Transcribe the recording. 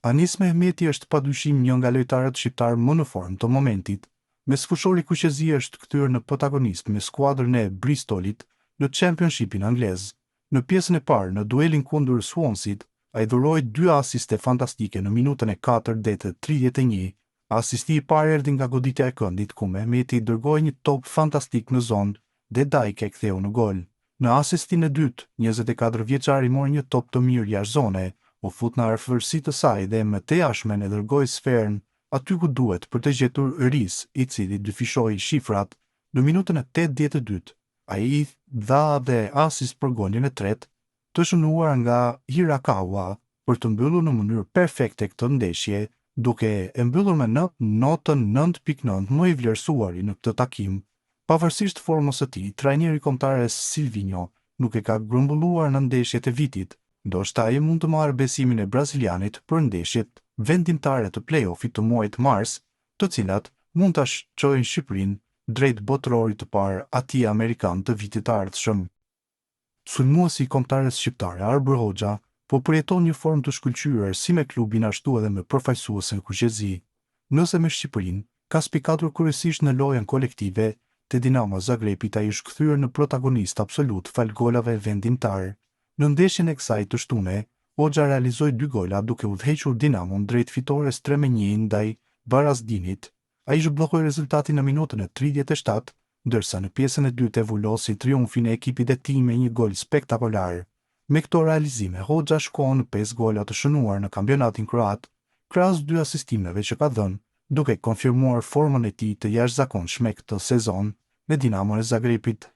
Anis Mehmeti është padyshim një nga lojtarët shqiptar më në formë të momentit, me sfushori kuqezi është kthyer në protagonist me skuadrën e Bristolit në Championshipin anglez. Në pjesën e parë në duelin kundër Swansea, ai dhuroi 2 asiste fantastike në minutën e 4 dhe të 31. Asisti i parë erdhi nga goditja e këndit ku Mehmeti dërgoi një top fantastik në zonë dhe Dijk e ktheu në gol. Në asistin e dytë, 24 vjeçari mori një top të mirë jashtë zone, u fut në afërsi të saj dhe më të jashtëm e dërgoi sferën aty ku duhet për të gjetur Riis, i cili dyfishoi shifrat në minutën e 82. Ai dha dhe asist për golin e tretë, të shënuar nga Hirakawa për të mbyllur në mënyrë perfekte këtë ndeshje, duke e mbyllur me notën 9.9 më i vlerësuari në këtë takim. Pavarësisht formës së tij, trajneri kombëtar Silvinho nuk e ka grumbulluar në ndeshjet e vitit. Ndoshta ai mund të marrë besimin e brazilianit për ndeshjet vendimtare të play-offit të muajit mars, të cilat mund ta çojnë Shqipërinë drejt botërorit të parë atij amerikan të vitit të ardhshëm. Sulmuesi i kombëtares shqiptare Arber Hoxha po përjeton një formë të shkëlqyer si me klubin ashtu edhe me përfaqësuesen kuqezi. Nëse me Shqipërinë ka spikatur kryesisht në lojën kolektive, te Dinamo Zagrebit ai është kthyer në protagonist absolut fal golave vendimtar. Në ndeshjen e kësaj të shtune, Hoxha realizoi 2 gola duke udhëhequr Dinamon drejt fitores 3-1 ndaj Varazdinit. Ai zhbllokoi rezultatin në minutën e 37, ndërsa në pjesën e dytë e vulosi triumfin e ekipit e tij me një gol spektakolar. Me këto realizime, Hoxha shkon në 5 gola të shënuar në kampionatin kroat, krahas 2 asistimeve që ka dhënë, duke konfirmuar formën e tij të jashtëzakonshme këtë sezon me Dinamon e Zagrebit.